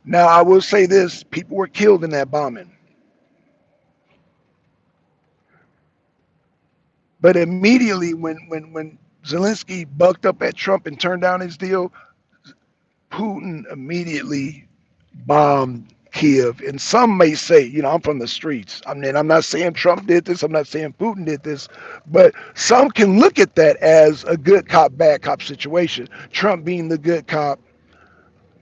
Speaker 1: Now, I will say this, people were killed in that bombing. But immediately when Zelensky bucked up at Trump and turned down his deal, Putin immediately bombed Kiev. And some may say, I'm from the streets. I mean, I'm not saying Trump did this. I'm not saying Putin did this. But some can look at that as a good cop, bad cop situation. Trump being the good cop,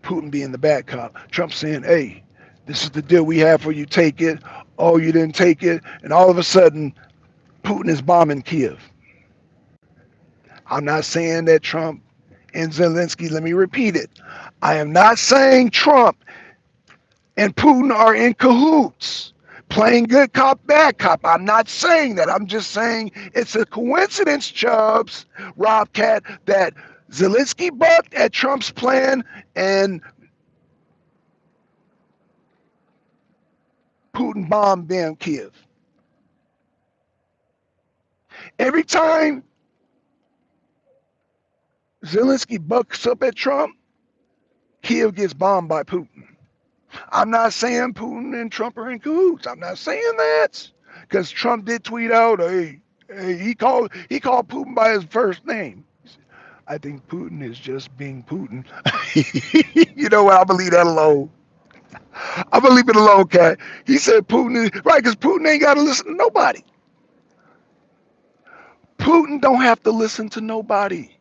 Speaker 1: Putin being the bad cop. Trump saying, hey, this is the deal we have for you. Take it. Oh, you didn't take it. And all of a sudden, Putin is bombing Kiev. I'm not saying that Trump and Zelensky, let me repeat it. I am not saying Trump and Putin are in cahoots, playing good cop, bad cop. I'm not saying that. I'm just saying it's a coincidence, Chubbs, Rob Cat, that Zelensky bucked at Trump's plan and Putin bombed them Kiev. Every time Zelensky bucks up at Trump, Kiev gets bombed by Putin. I'm not saying Putin and Trump are in cahoots. I'm not saying that because Trump did tweet out, hey, he called Putin by his first name. I think Putin is just being Putin. You know what? I believe that alone. I believe it alone, cat. He said Putin is right because Putin ain't got to listen to nobody. Putin don't have to listen to nobody.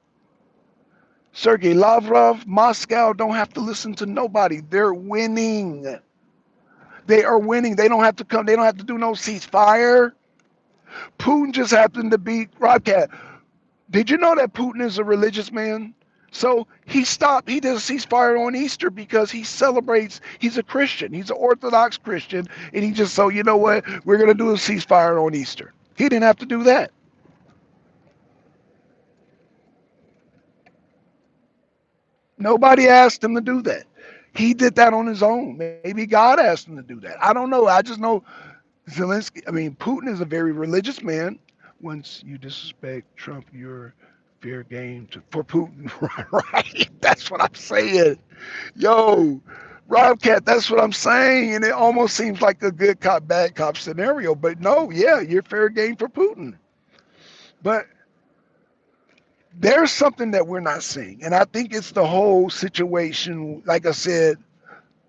Speaker 1: Sergei Lavrov, Moscow don't have to listen to nobody. They're winning. They are winning. They don't have to come. They don't have to do no ceasefire. Putin just happened to be Rodcat. Did you know that Putin is a religious man? So he stopped. He did a ceasefire on Easter because he celebrates. He's a Christian. He's an Orthodox Christian, and he just so you know what? We're gonna do a ceasefire on Easter. He didn't have to do that. Nobody asked him to do that. He did that on his own. Maybe God asked him to do that. I don't know. I just know Zelensky, I mean, Putin is a very religious man. Once you disrespect Trump, you're fair game for Putin. Right? That's what I'm saying. Yo, Robcat, that's what I'm saying. And it almost seems like a good cop, bad cop scenario. But no, yeah, you're fair game for Putin. But there's something that we're not seeing. And I think it's the whole situation. Like I said,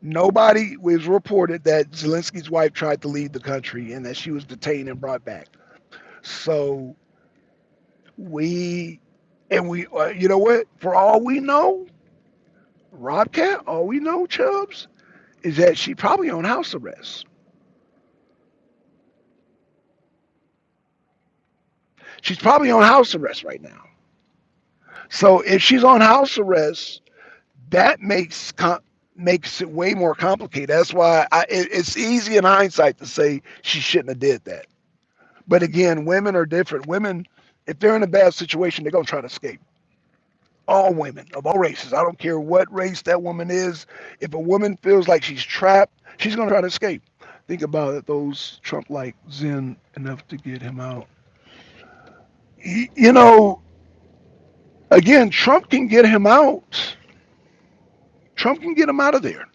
Speaker 1: nobody was reported that Zelensky's wife tried to leave the country and that she was detained and brought back. So we, and we, you know what? For all we know, Robcat, all we know, Chubbs, is that she probably on house arrest. She's probably on house arrest right now. So if she's on house arrest, that makes it way more complicated. That's why it's easy in hindsight to say she shouldn't have did that. But again, women are different. Women, if they're in a bad situation, they're gonna try to escape. All women of all races. I don't care what race that woman is. If a woman feels like she's trapped, she's gonna try to escape. Think about it. Those Trump like Zen enough to get him out. You know, again, Trump can get him out. Trump can get him out of there.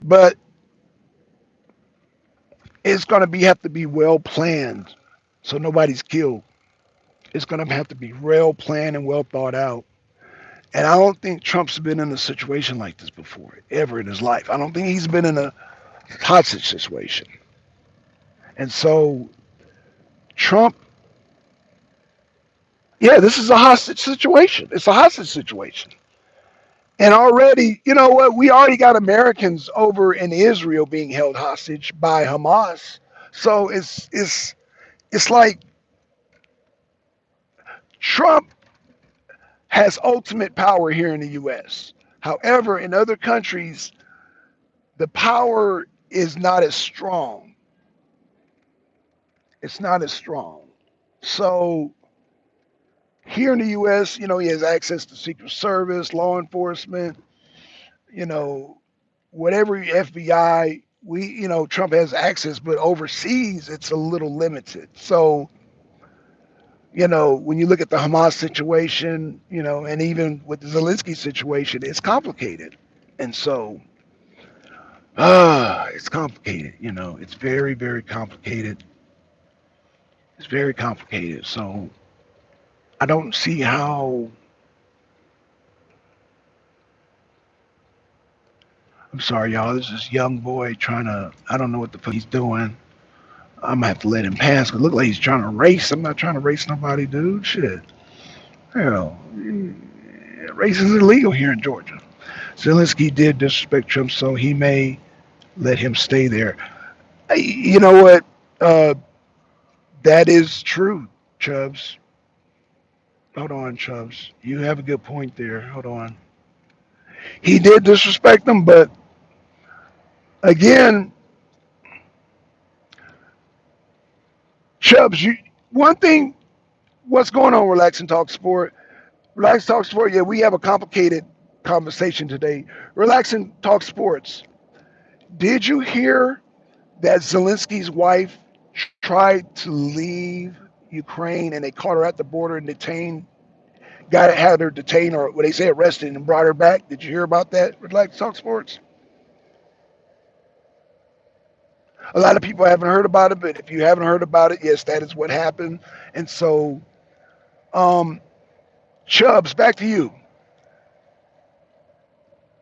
Speaker 1: But it's gonna be have to be well planned so nobody's killed. It's gonna have to be well planned and well thought out. And I don't think Trump's been in a situation like this before, ever in his life. I don't think he's been in a hostage situation. And so Trump, yeah, this is a hostage situation. It's a hostage situation. And already, you know what? We already got Americans over in Israel being held hostage by Hamas. So it's like Trump has ultimate power here in the US. However, in other countries, the power is not as strong. It's not as strong. So here in the US, you know, he has access to Secret Service, law enforcement, you know, whatever FBI, you know, Trump has access, but overseas it's a little limited. So, you know, when you look at the Hamas situation, you know, and even with the Zelensky situation, it's complicated. And so, it's complicated, you know, it's very, very complicated. It's very complicated. So I don't see how, I'm sorry, y'all. This is young boy trying to, I don't know what the fuck he's doing. I'm gonna have to let him pass because look like he's trying to race. I'm not trying to race nobody, dude. Shit. Hell, racing is illegal here in Georgia. Zelensky did disrespect Trump, so he may let him stay there. You know what? Uh, that is true, Chubbs. Hold on, Chubbs. You have a good point there. Hold on. He did disrespect them, but again, Chubbs, one thing, what's going on, Relax and Talk Sport? Relax Talk Sport, yeah, we have a complicated conversation today. Relax and Talk Sports. Did you hear that Zelensky's wife tried to leave Ukraine and they caught her at the border and detained, had her detained or what they say arrested and brought her back? Did you hear about that? Relax Talk Sports. A lot of people haven't heard about it, but if you haven't heard about it, yes, that is what happened. And so, um, Chubbs, back to you.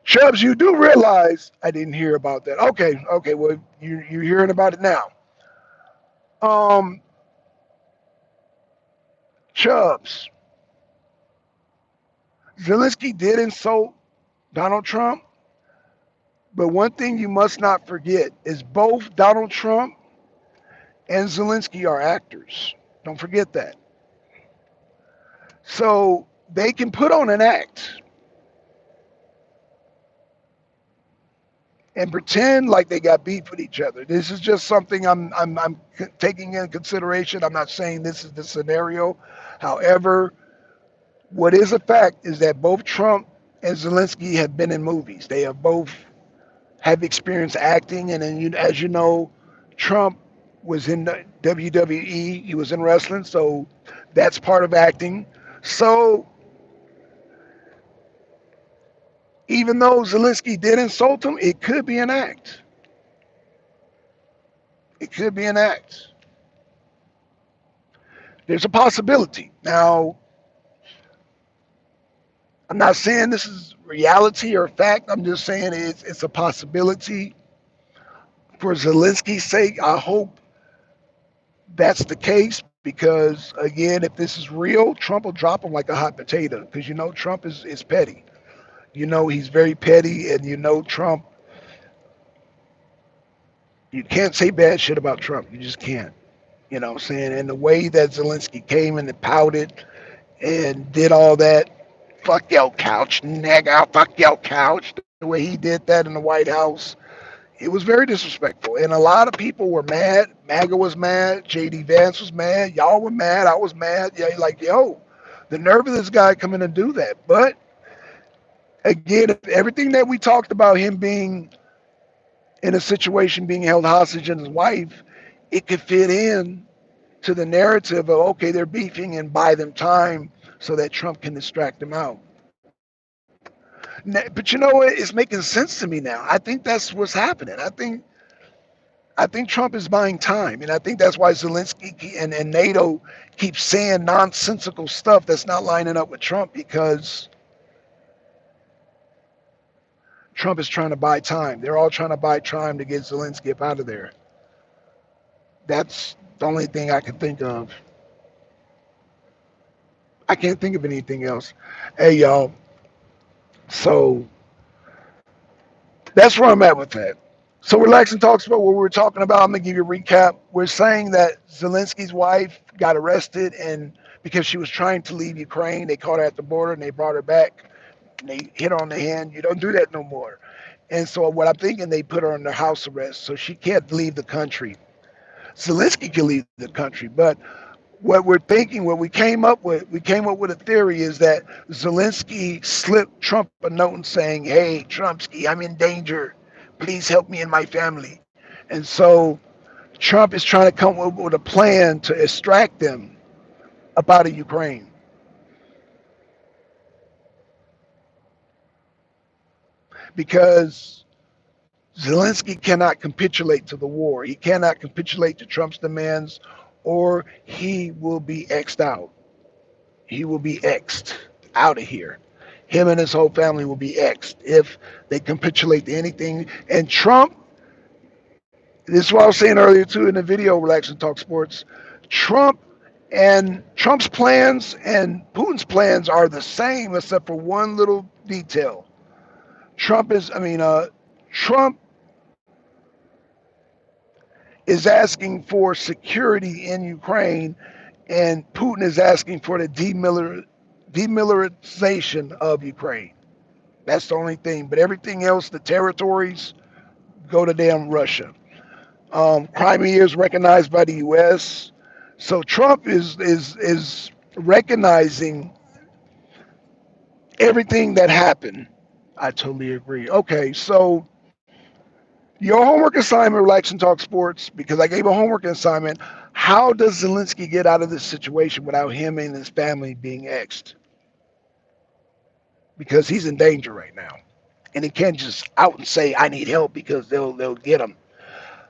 Speaker 1: Chubbs, you do realize I didn't hear about that. Okay, okay, well, you're hearing about it now. Um, Chubbs, Zelensky did insult Donald Trump, but one thing you must not forget is both Donald Trump and Zelensky are actors. Don't forget that. So they can put on an act. and pretend like they got beef with each other. This is just something I'm taking in consideration. I'm not saying this is the scenario. However, what is a fact is that both Trump and Zelensky have been in movies. They have both have experience acting, and then as you know, Trump was in the WWE. He was in wrestling, so that's part of acting. So even though Zelensky did insult him, it could be an act. It could be an act. There's a possibility. Now, I'm not saying this is reality or fact. I'm just saying it's a possibility. For Zelensky's sake, I hope that's the case because, again, if this is real, Trump will drop him like a hot potato because you know Trump is petty. You know he's very petty, and you know Trump. You can't say bad shit about Trump. You just can't. You know what I'm saying? And the way that Zelensky came in and pouted and did all that, fuck your couch, nigga, fuck your couch, the way he did that in the White House, it was very disrespectful. And a lot of people were mad. MAGA was mad. JD Vance was mad. Y'all were mad. I was mad. Yeah, like, yo, the nerve of this guy coming to do that. But again, if everything that we talked about him being in a situation being held hostage and his wife, it could fit in to the narrative of okay, they're beefing and buy them time so that Trump can distract them out. But you know what? It's making sense to me now. I think that's what's happening. I think Trump is buying time, and I think that's why Zelensky and NATO keep saying nonsensical stuff that's not lining up with Trump because Trump is trying to buy time. They're all trying to buy time to get Zelensky up out of there. That's the only thing I can think of. I can't think of anything else. Hey, y'all. So that's where I'm at with that. So Relax and talks about what we were talking about. I'm gonna give you a recap. We're saying that Zelensky's wife got arrested and because she was trying to leave Ukraine, they caught her at the border and they brought her back. And they hit her on the hand. You don't do that no more. And so what I'm thinking, they put her under house arrest, so she can't leave the country. Zelensky can leave the country, but what we're thinking, what we came up with a theory is that Zelensky slipped Trump a note saying, "Hey, Trumpsky, I'm in danger. Please help me and my family." And so Trump is trying to come up with a plan to extract them up out of Ukraine because Zelensky cannot capitulate to the war. He cannot capitulate to Trump's demands, or he will be X'd out. He will be X'd out of here. Him and his whole family will be X'd if they capitulate to anything. And Trump, this is what I was saying earlier too in the video, Relax and Talk Sports. Trump and Trump's plans and Putin's plans are the same except for one little detail. Trump is asking for security in Ukraine, and Putin is asking for the demilitarization of Ukraine. That's the only thing. But everything else, the territories, go to damn Russia. Crimea is recognized by the U.S. So Trump is recognizing everything that happened. I totally agree. Okay, so your homework assignment, Relax and Talk Sports, because I gave a homework assignment. How does Zelensky get out of this situation without him and his family being exed? Because he's in danger right now, and he can't just out and say I need help because they'll get him.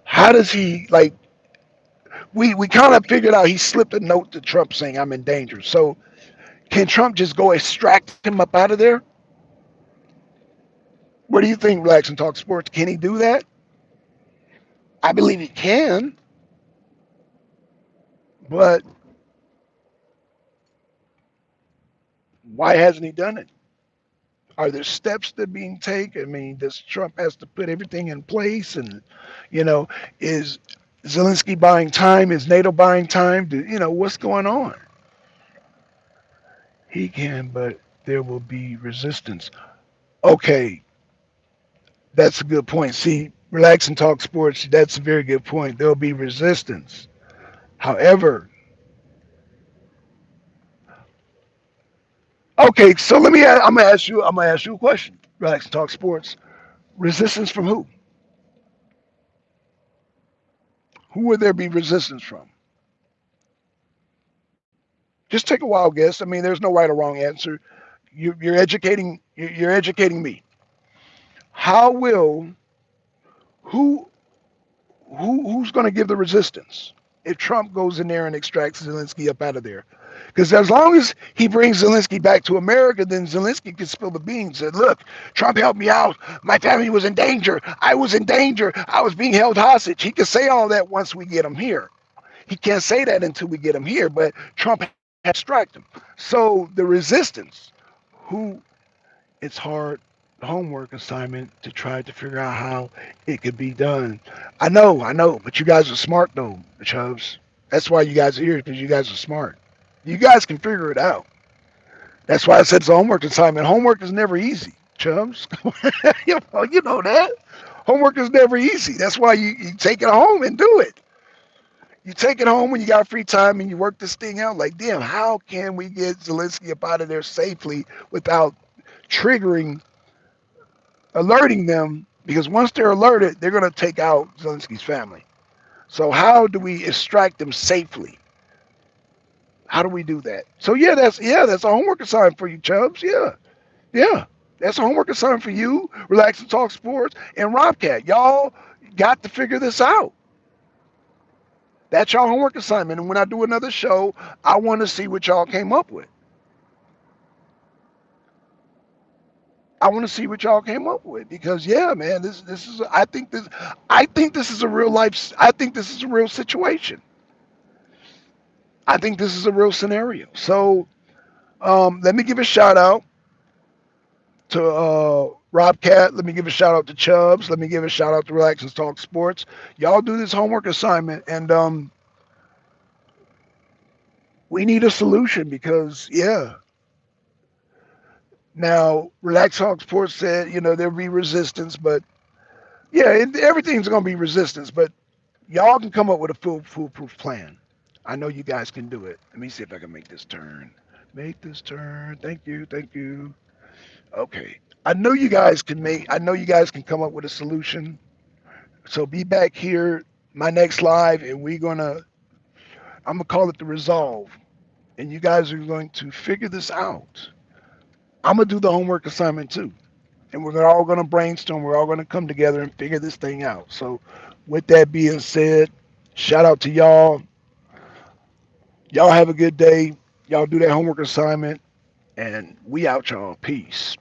Speaker 1: How does he like? We kind of figured out he slipped a note to Trump saying I'm in danger. So can Trump just go extract him up out of there? What do you think, Relax and Talk Sports? Can he do that? I believe he can, but why hasn't he done it? Are there steps that are being taken? I mean, does Trump has to put everything in place? And you know, is Zelensky buying time? Is NATO buying time? What's going on? He can, but there will be resistance. Okay, That's a good point. See, relax and talk sports. That's a very good point. There'll be resistance. However, okay. So let me. I'm gonna ask you. I'm gonna ask you a question. Relax and talk sports. Resistance from who? Who would there be resistance from? Just take a wild guess. I mean, there's no right or wrong answer. You're educating. You're educating me. How will who who's going to give the resistance if Trump goes in there and extracts Zelensky up out of there? Because as long as he brings Zelensky back to America, then Zelensky can spill the beans. Said, "Look, Trump helped me out. My family was in danger. I was in danger. I was being held hostage." He can say all that once we get him here. He can't say that until we get him here. But Trump has to extract him. So the resistance, who it's hard homework assignment to try to figure out how it could be done. I know, but you guys are smart though, Chubbs. That's why you guys are here because you guys are smart. You guys can figure it out. That's why I said it's a homework assignment. Homework is never easy, Chubbs. You know that. Homework is never easy. That's why you take it home and do it. You take it home when you got free time and you work this thing out. Like, damn, how can we get Zelensky up out of there safely without triggering alerting them because once they're alerted, they're going to take out Zelensky's family. So how do we extract them safely? How do we do that? So that's a homework assignment for you, Chubbs. Yeah, that's a homework assignment for you. Relax and talk sports and Robcat. Y'all got to figure this out. That's your homework assignment. And when I do another show, I want to see what y'all came up with. I want to see what y'all came up with because yeah, man, this is I think this is a real life. I think this is a real situation. I think this is a real scenario. So let me give a shout out to Rob Cat. Let me give a shout out to Chubbs. Let me give a shout out to Relax and Talk Sports. Y'all do this homework assignment, and we need a solution because yeah. Now, Relax Talk Sports said there'll be resistance, but yeah, everything's gonna be resistance, but y'all can come up with a foolproof plan. I know you guys can do it. Let me see if I can make this turn. Make this turn. Thank you. Thank you. Okay. I know you guys can come up with a solution. So be back here my next live and I'm gonna call it the resolve. And you guys are going to figure this out. I'm gonna do the homework assignment too. And we're all gonna brainstorm, we're all gonna come together and figure this thing out. So with that being said, shout out to y'all. Y'all have a good day. Y'all do that homework assignment and we out y'all. Peace.